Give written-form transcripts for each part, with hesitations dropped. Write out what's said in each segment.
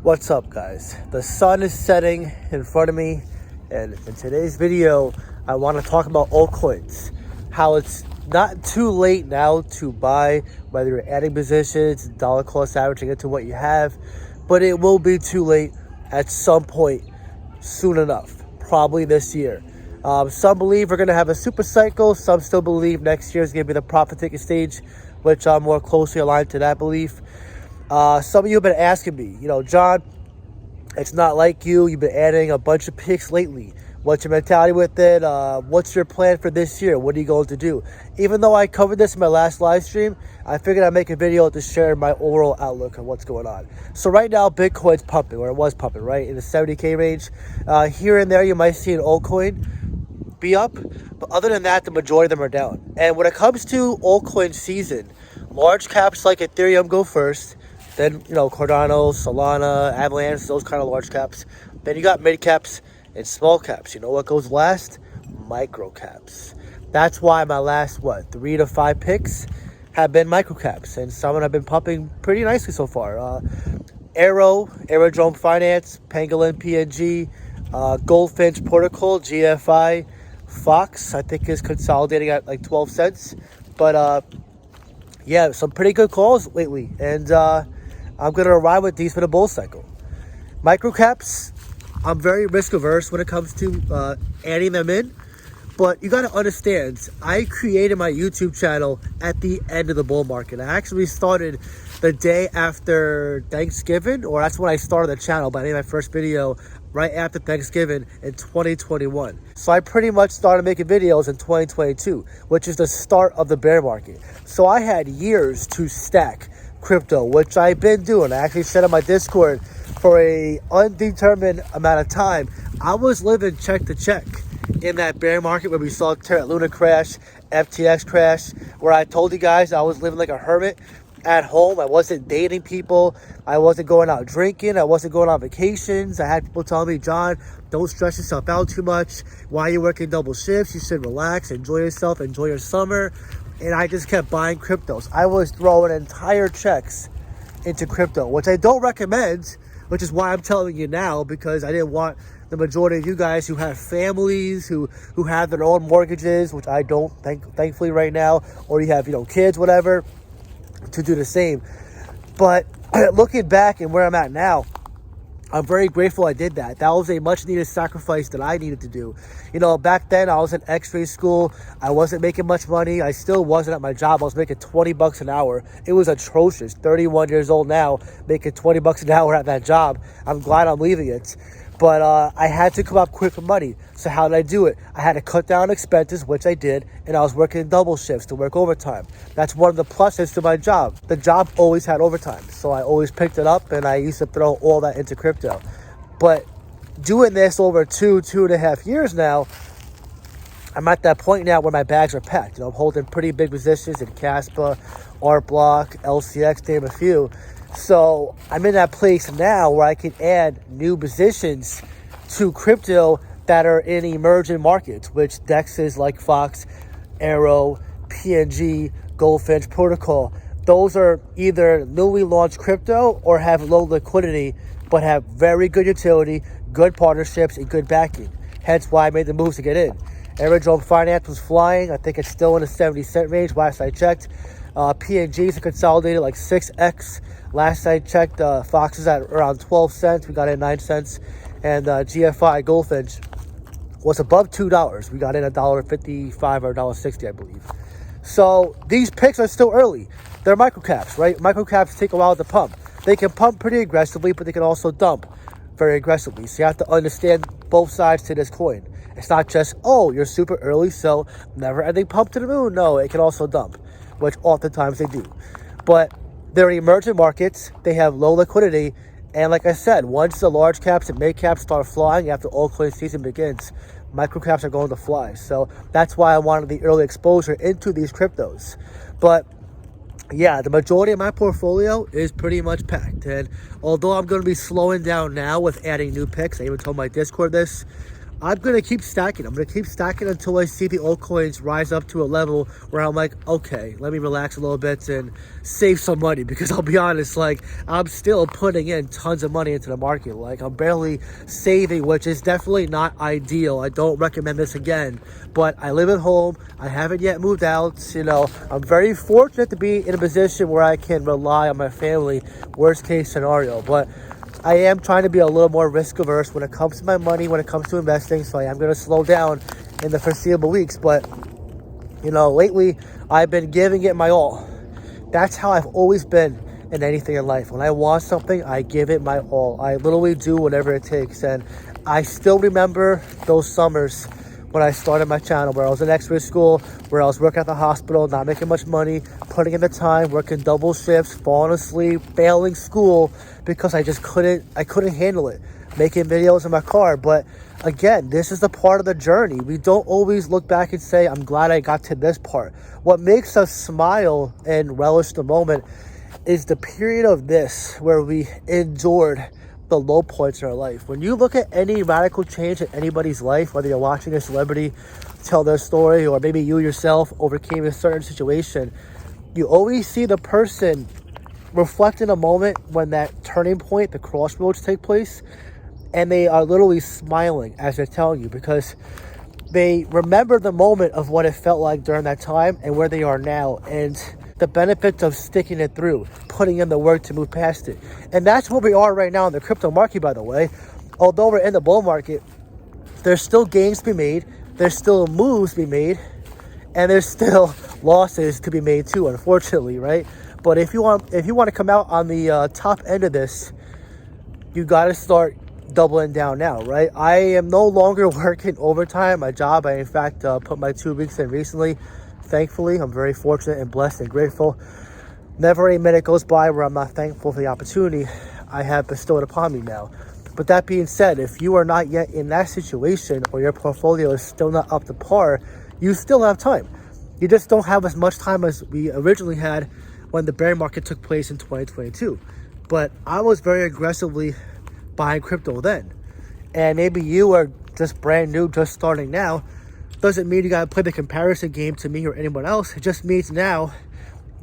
What's up, guys? The sun is setting in front of me, and in today's video I want to talk about altcoins, how it's not too late now to buy, whether you're adding positions, dollar cost averaging into what you have, but it will be too late at some point soon enough, probably this year. Some believe we're going to have a super cycle. Some still believe next year is going to be the profit taking stage, which I'm more closely aligned to that belief. Some of you have been asking me, John, it's not like you. You've been adding a bunch of picks lately. What's your mentality with it? What's your plan for this year? What are you going to do? Even though I covered this in my last live stream, I figured I'd make a video to share my overall outlook on what's going on. So right now, Bitcoin's pumping, or it was pumping, right? In the 70K range. Here and there, you might see an altcoin be up. But other than that, the majority of them are down. And when it comes to altcoin season, large caps like Ethereum go first. Then, Cardano, Solana, Avalanche, those kind of large caps. Then you got mid caps and small caps. You know what goes last? Micro caps. That's why my last, 3 to 5 picks have been micro caps. And some have been pumping pretty nicely so far. Aerodrome Finance, Pangolin PNG, Goldfinch Protocol, GFI, Fox, I think is consolidating at like 12 cents. But, yeah, some pretty good calls lately. And, I'm going to ride with these for the bull cycle. Microcaps, I'm very risk averse when it comes to adding them in. But you got to understand, I created my YouTube channel at the end of the bull market. I actually started the day after Thanksgiving, or that's when I started the channel. But I made my first video right after Thanksgiving in 2021. So I pretty much started making videos in 2022, which is the start of the bear market. So I had years to stack crypto, which I've been doing. I actually said on my Discord for a undetermined amount of time. I was living check to check in that bear market where we saw Terra Luna crash, FTX crash, where I told you guys I was living like a hermit at home. I wasn't dating people. I wasn't going out drinking. I wasn't going on vacations. I had people telling me, John, don't stress yourself out too much. Why are you working double shifts? You should relax, enjoy yourself, enjoy your summer. And I just kept buying cryptos. I was throwing entire checks into crypto, which I don't recommend, which is why I'm telling you now, because I didn't want the majority of you guys who have families, who have their own mortgages, which I don't, thankfully right now, or you have, kids, whatever, to do the same. But looking back and where I'm at now, I'm very grateful I did that. That was a much needed sacrifice that I needed to do. Back then I was in x-ray school. I wasn't making much money. I still wasn't at my job. I was making 20 bucks an hour. It was atrocious. 31 years old now, making 20 bucks an hour at that job. I'm glad I'm leaving it. But I had to come up quick with money. So how did I do it? I had to cut down expenses, which I did, and I was working double shifts to work overtime. That's one of the pluses to my job. The job always had overtime, so I always picked it up, and I used to throw all that into crypto. But doing this over 2.5 years now, I'm at that point now where my bags are packed. I'm holding pretty big positions in Caspa, Art Block, LCX, name a few. So I'm in that place now where I can add new positions to crypto that are in emerging markets, which dexes like Fox, Arrow, PNG, Goldfinch Protocol. Those are either newly launched crypto or have low liquidity, but have very good utility, good partnerships, and good backing. Hence why I made the moves to get in. Aerodrome Finance was flying. I think it's still in the 70-cent range last I checked. PNGs are consolidated like 6x. Last I checked, Fox is at around 12 cents. We got in 9 cents. And GFI Goldfinch was above $2. We got in $1.55 or $1.60, I believe. So these picks are still early. They're microcaps, right? Microcaps take a while to pump. They can pump pretty aggressively, but they can also dump very aggressively. So you have to understand both sides to this coin. It's not just, you're super early, so never ending pump to the moon. No, it can also dump, which oftentimes they do. But they're emerging markets. They have low liquidity. And like I said, once the large caps and mid caps start flying after altcoin season begins, microcaps are going to fly. So that's why I wanted the early exposure into these cryptos. But yeah, the majority of my portfolio is pretty much packed. And although I'm going to be slowing down now with adding new picks, I even told my Discord this, I'm going to keep stacking. I'm going to keep stacking until I see the altcoins rise up to a level where I'm like, okay, let me relax a little bit and save some money. Because I'll be honest, like, I'm still putting in tons of money into the market. Like, I'm barely saving, which is definitely not ideal. I don't recommend this again. But I live at home. I haven't yet moved out. You know, I'm very fortunate to be in a position where I can rely on my family, worst case scenario. But I am trying to be a little more risk averse when it comes to my money, when it comes to investing. So I am going to slow down in the foreseeable weeks. But, you know, lately I've been giving it my all. That's how I've always been in anything in life. When I want something, I give it my all. I literally do whatever it takes. And I still remember those summers when I started my channel, where I was in X-ray school, where I was working at the hospital, not making much money, putting in the time, working double shifts, falling asleep, failing school because I just couldn't handle it, making videos in my car. But again, this is the part of the journey. We don't always look back and say, I'm glad I got to this part. What makes us smile and relish the moment is the period of this where we endured the low points in our life. When you look at any radical change in anybody's life, whether you're watching a celebrity tell their story or maybe you yourself overcame a certain situation, you always see the person reflect in a moment when that turning point, the crossroads take place, and they are literally smiling as they're telling you, because they remember the moment of what it felt like during that time and where they are now, and the benefits of sticking it through, putting in the work to move past it. And that's where we are right now in the crypto market, by the way. Although we're in the bull market, there's still gains to be made, there's still moves to be made, and there's still losses to be made too, unfortunately, right? But if you want to come out on the top end of this, you got to start doubling down now, right? I am no longer working overtime. My job, I in fact put my 2 weeks in recently. Thankfully, I'm very fortunate and blessed and grateful. Never a minute goes by where I'm not thankful for the opportunity I have bestowed upon me now. But that being said, if you are not yet in that situation, or your portfolio is still not up to par, you still have time. You just don't have as much time as we originally had when the bear market took place in 2022. But I was very aggressively buying crypto then. And maybe you are just brand new, just starting now. Doesn't mean you gotta play the comparison game to me or anyone else. It just means now,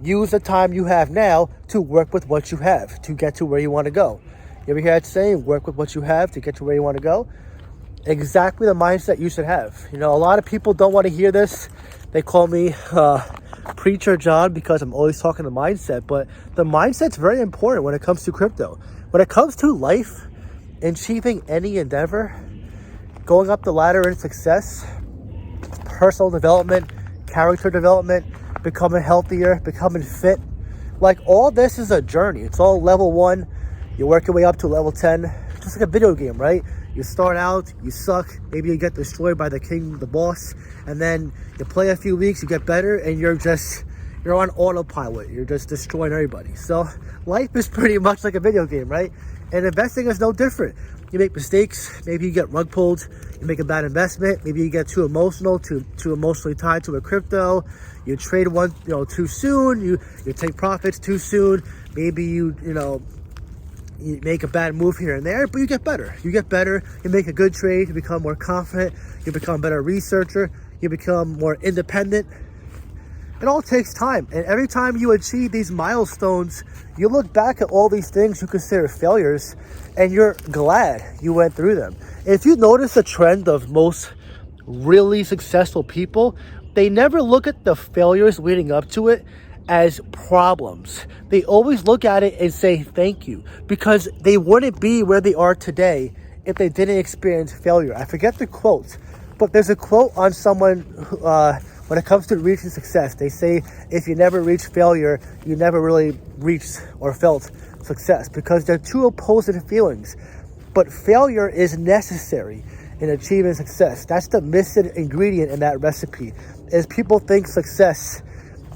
use the time you have now to work with what you have to get to where you want to go. You ever hear that saying, work with what you have to get to where you want to go? Exactly the mindset you should have. You know, a lot of people don't want to hear this. They call me Preacher John because I'm always talking the mindset, but the mindset's very important when it comes to crypto. When it comes to life, achieving any endeavor, going up the ladder in success, personal development, character development, becoming healthier, becoming fit. Like, all this is a journey. It's all level 1. You work your way up to level 10. Just like a video game, right? You start out, you suck, maybe you get destroyed by the king, the boss, and then you play a few weeks, you get better, and you're on autopilot. You're just destroying everybody. So life is pretty much like a video game, right? And investing is no different. You make mistakes, maybe you get rug pulled, you make a bad investment, maybe you get too emotional, too emotionally tied to a crypto, you trade one, too soon, you take profits too soon, maybe you make a bad move here and there, but you get better. You make a good trade, you become more confident, you become a better researcher, you become more independent. It all takes time, and every time you achieve these milestones, you look back at all these things you consider failures, and you're glad you went through them. If you notice a trend of most really successful people, they never look at the failures leading up to it as problems. They always look at it and say thank you, because they wouldn't be where they are today if they didn't experience failure. I forget the quote, but there's a quote on someone when it comes to reaching success. They say if you never reach failure, you never really reached or felt success, because they're two opposing feelings. But failure is necessary in achieving success. That's the missing ingredient in that recipe, is people think success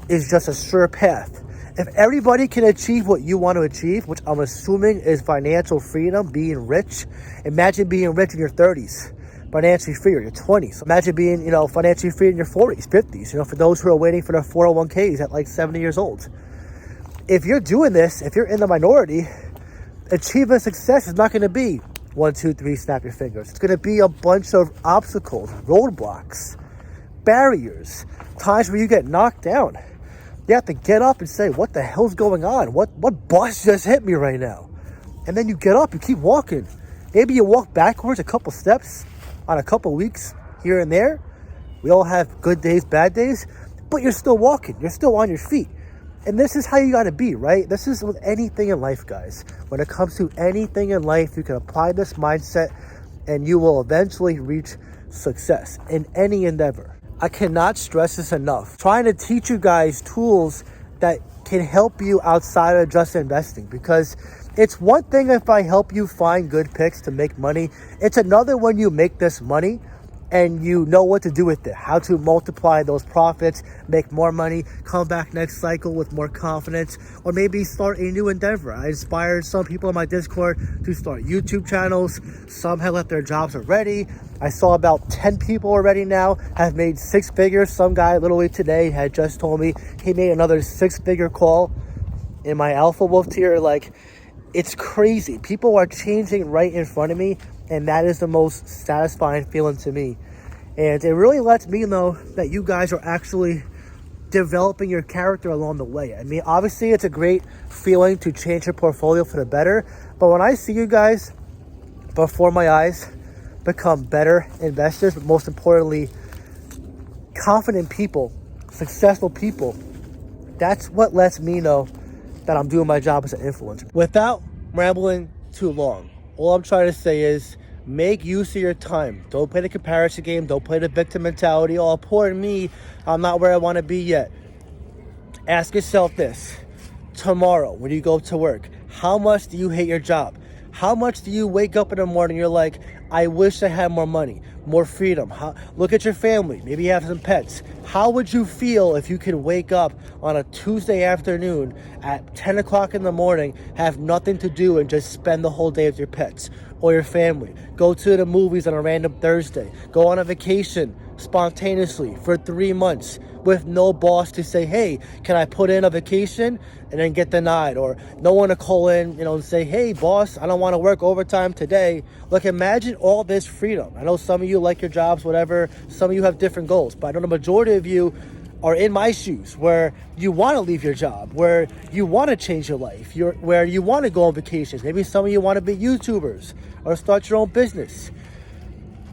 is just a sure path. If everybody can achieve what you want to achieve, which I'm assuming is financial freedom, being rich, imagine being rich in your 30s, financially free, or your 20s. Imagine being, financially free in your 40s, 50s, for those who are waiting for their 401ks at like 70 years old. If you're doing this, if you're in the minority, achieving success is not going to be 1, 2, 3, snap your fingers. It's going to be a bunch of obstacles, roadblocks, barriers, times where you get knocked down. You have to get up and say, what the hell's going on? What bus just hit me right now? And then you get up, you keep walking. Maybe you walk backwards a couple steps on a couple weeks here and there. We all have good days, bad days, but you're still walking. You're still on your feet. And this is how you got to be, right? This is with anything in life, guys. When it comes to anything in life, you can apply this mindset and you will eventually reach success in any endeavor. I cannot stress this enough. Trying to teach you guys tools that can help you outside of just investing, because it's one thing if I help you find good picks to make money. It's another when you make this money and you know what to do with it, how to multiply those profits, make more money, come back next cycle with more confidence, or maybe start a new endeavor. I inspired some people in my Discord to start YouTube channels. Some have left their jobs already. I saw about 10 people already now have made 6 figures. Some guy literally today had just told me he made another 6-figure call in my Alpha Wolf tier. Like, it's crazy. People are changing right in front of me, and that is the most satisfying feeling to me. And it really lets me know that you guys are actually developing your character along the way. I mean, obviously, it's a great feeling to change your portfolio for the better. But when I see you guys before my eyes become better investors, but most importantly, confident people, successful people, that's what lets me know that I'm doing my job as an influencer. Without rambling too long, all I'm trying to say is make use of your time. Don't play the comparison game. Don't play the victim mentality. Oh, poor me, I'm not where I want to be yet. Ask yourself this. Tomorrow, when you go to work, how much do you hate your job? How much do you wake up in the morning, you're like, I wish I had more money, more freedom? Look at your family. Maybe you have some pets. How would you feel if you could wake up on a Tuesday afternoon at 10 o'clock in the morning, have nothing to do, and just spend the whole day with your pets or your family? Go to the movies on a random Thursday. Go on a vacation spontaneously for 3 months with no boss to say, hey, can I put in a vacation, and then get denied, or no one to call in, and say, hey, boss, I don't want to work overtime today. Look, imagine all this freedom. I know some of you like your jobs, whatever. Some of you have different goals, but I know the majority of you are in my shoes, where you want to leave your job, where you want to change your life, where you want to go on vacations. Maybe some of you want to be YouTubers or start your own business.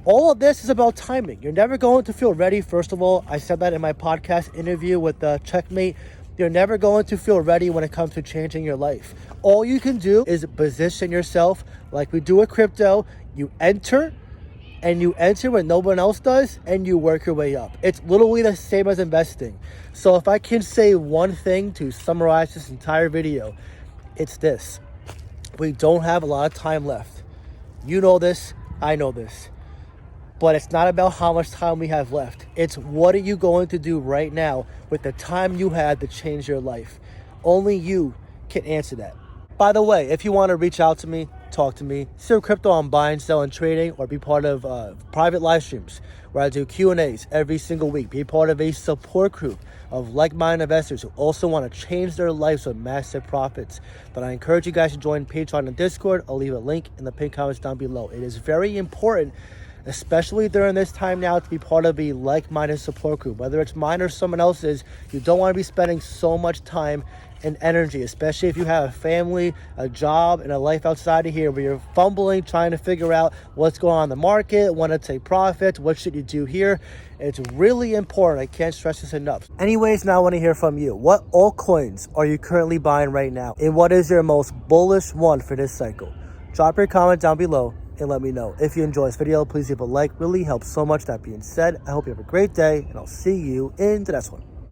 All of this is about timing. You're never going to feel ready. First of all, I said that in my podcast interview with Checkmate. You're never going to feel ready when it comes to changing your life. All you can do is position yourself like we do with crypto. You enter when no one else does, and you work your way up. It's literally the same as investing. So if I can say one thing to summarize this entire video, it's this. We don't have a lot of time left. You know this, I know this. But it's not about how much time we have left. It's what are you going to do right now with the time you had to change your life? Only you can answer that. By the way, if you want to reach out to me, talk to me, sell crypto on buying, selling, trading, or be part of private live streams where I do Q&As every single week. Be part of a support group of like-minded investors who also want to change their lives with massive profits. But I encourage you guys to join Patreon and Discord. I'll leave a link in the pinned comments down below. It is very important, especially during this time now, to be part of a like-minded support group. Whether it's mine or someone else's, you don't want to be spending so much time and energy, especially if you have a family, a job, and a life outside of here where you're fumbling, trying to figure out what's going on in the market, want to take profits, what should you do here. It's really important. I can't stress this enough. Anyways, now I want to hear from you. What altcoins are you currently buying right now? And what is your most bullish one for this cycle? Drop your comment down below and let me know. If you enjoy this video, please leave a like. Really helps so much. That being said, I hope you have a great day, and I'll see you in the next one.